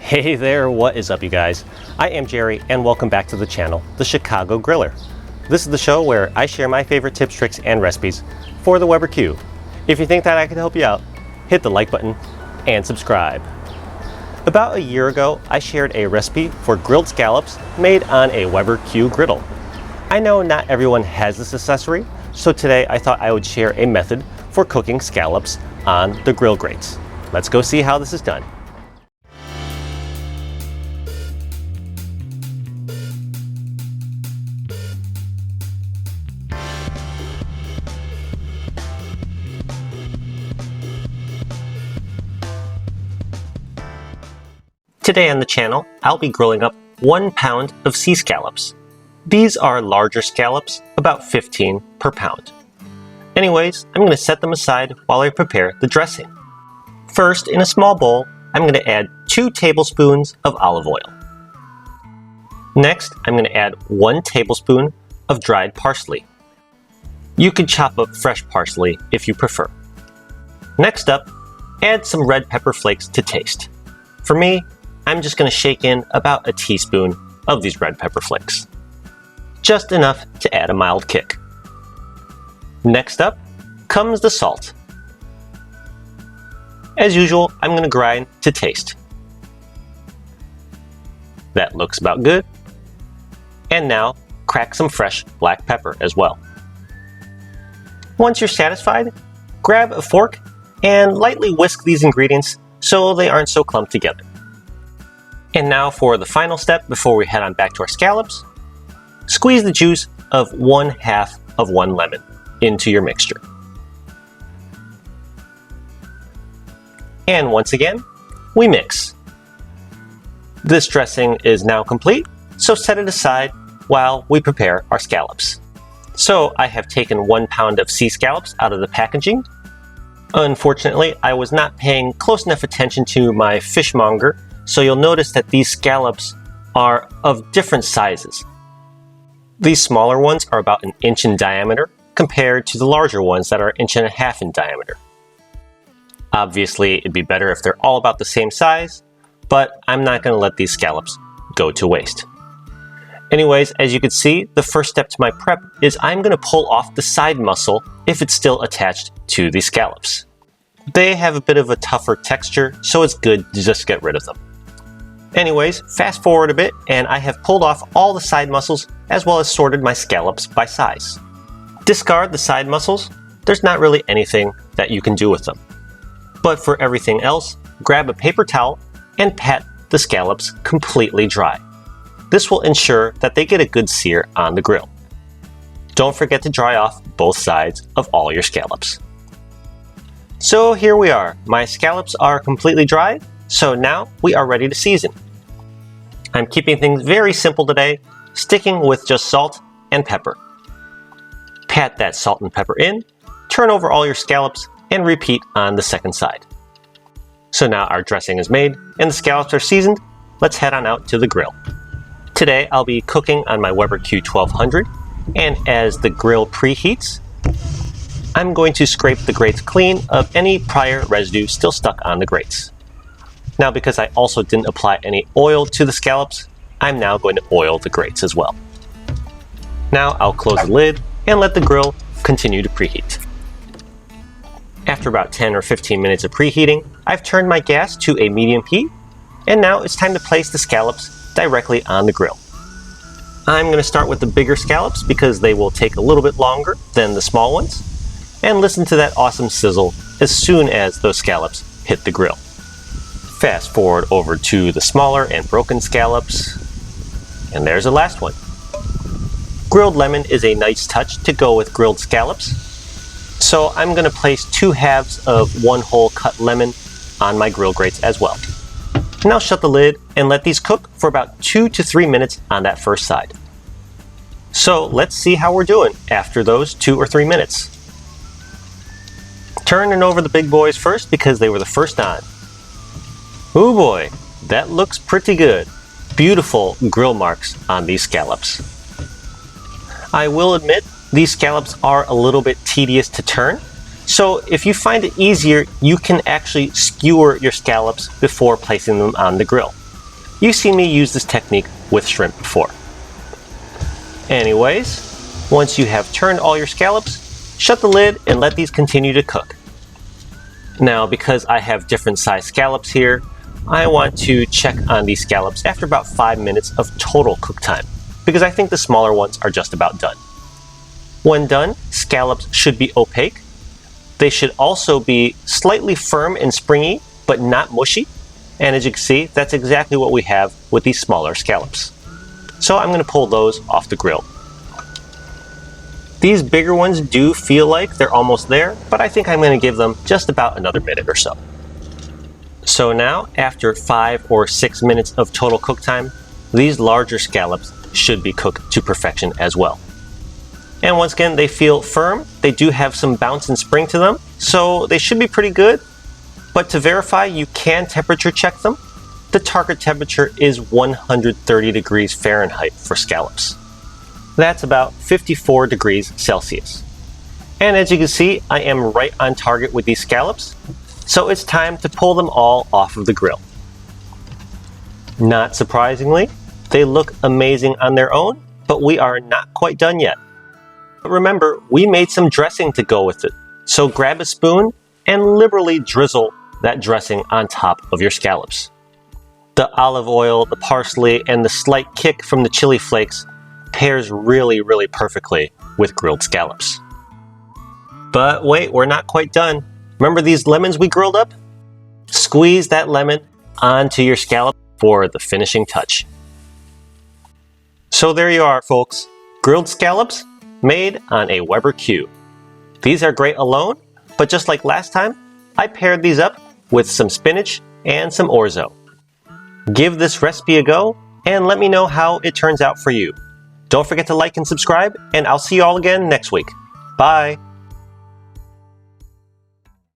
Hey there, what is up you guys? I am Jerry and welcome back to the channel, The Chicago Griller. This is the show where I share my favorite tips, tricks, and recipes for the Weber Q. If you think that I can help you out, hit the like button and subscribe. About a year ago, I shared a recipe for grilled scallops made on a Weber Q griddle. I know not everyone has this accessory, so today I thought I would share a method for cooking scallops on the grill grates. Let's go see how this is done. Today on the channel, I'll be grilling up 1 pound of sea scallops. These are larger scallops, about 15 per pound. Anyways, I'm going to set them aside while I prepare the dressing. First, in a small bowl, I'm going to add 2 tablespoons of olive oil. Next, I'm going to add 1 tablespoon of dried parsley. You can chop up fresh parsley if you prefer. Next up, add some red pepper flakes to taste. For me, I'm just going to shake in about a teaspoon of these red pepper flakes. Just enough to add a mild kick. Next up comes the salt. As usual, I'm going to grind to taste. That looks about good. And now, crack some fresh black pepper as well. Once you're satisfied, grab a fork and lightly whisk these ingredients so they aren't so clumped together. And now for the final step before we head on back to our scallops. Squeeze the juice of 1/2 of 1 lemon into your mixture. And once again, we mix. This dressing is now complete, so set it aside while we prepare our scallops. So I have taken 1 pound of sea scallops out of the packaging. Unfortunately, I was not paying close enough attention to my fishmonger, so you'll notice that these scallops are of different sizes. These smaller ones are about 1 inch in diameter compared to the larger ones that are 1.5 inches in diameter. Obviously, it'd be better if they're all about the same size, but I'm not going to let these scallops go to waste. Anyways, as you can see, the first step to my prep is I'm going to pull off the side muscle if it's still attached to the scallops. They have a bit of a tougher texture, so it's good to just get rid of them. Anyways, fast forward a bit and I have pulled off all the side muscles as well as sorted my scallops by size. Discard the side muscles, there's not really anything that you can do with them. But for everything else, grab a paper towel and pat the scallops completely dry. This will ensure that they get a good sear on the grill. Don't forget to dry off both sides of all your scallops. So here we are, my scallops are completely dry. So now we are ready to season. I'm keeping things very simple today, sticking with just salt and pepper. Pat that salt and pepper in, turn over all your scallops, and repeat on the second side. So now our dressing is made and the scallops are seasoned. Let's head on out to the grill. Today I'll be cooking on my Weber Q1200, and as the grill preheats, I'm going to scrape the grates clean of any prior residue still stuck on the grates. Now, because I also didn't apply any oil to the scallops, I'm now going to oil the grates as well. Now I'll close the lid and let the grill continue to preheat. After about 10 or 15 minutes of preheating, I've turned my gas to a medium heat, and now it's time to place the scallops directly on the grill. I'm going to start with the bigger scallops because they will take a little bit longer than the small ones, and listen to that awesome sizzle as soon as those scallops hit the grill. Fast forward over to the smaller and broken scallops, and there's the last one. Grilled lemon is a nice touch to go with grilled scallops, so I'm going to place 2/2 of 1 whole cut lemon on my grill grates as well. Now shut the lid and let these cook for about 2 to 3 minutes on that first side. So let's see how we're doing after those 2 or 3 minutes. Turning over the big boys first because they were the first on. Oh boy, that looks pretty good. Beautiful grill marks on these scallops. I will admit, these scallops are a little bit tedious to turn, So if you find it easier, you can actually skewer your scallops before placing them on the grill. You've seen me use this technique with shrimp before. Anyways, once you have turned all your scallops, shut the lid and let these continue to cook. Now, because I have different size scallops here, I want to check on these scallops after about 5 minutes of total cook time, because I think the smaller ones are just about done. When done, scallops should be opaque. They should also be slightly firm and springy, but not mushy. And as you can see, that's exactly what we have with these smaller scallops. So I'm going to pull those off the grill. These bigger ones do feel like they're almost there, but I think I'm going to give them just about another minute or so. So now, after 5 or 6 minutes of total cook time, these larger scallops should be cooked to perfection as well. And once again, they feel firm. They do have some bounce and spring to them, so they should be pretty good. But to verify, you can temperature check them. The target temperature is 130 degrees Fahrenheit for scallops. That's about 54 degrees Celsius. And as you can see, I am right on target with these scallops, so it's time to pull them all off of the grill. Not surprisingly, they look amazing on their own, but we are not quite done yet. But remember, we made some dressing to go with it, so grab a spoon and liberally drizzle that dressing on top of your scallops. The olive oil, the parsley, and the slight kick from the chili flakes pairs really perfectly with grilled scallops. But wait, we're not quite done. Remember these lemons we grilled up? Squeeze that lemon onto your scallop for the finishing touch. So there you are, folks. Grilled scallops made on a Weber Q. These are great alone, but just like last time, I paired these up with some spinach and some orzo. Give this recipe a go and let me know how it turns out for you. Don't forget to like and subscribe, and I'll see you all again next week. Bye!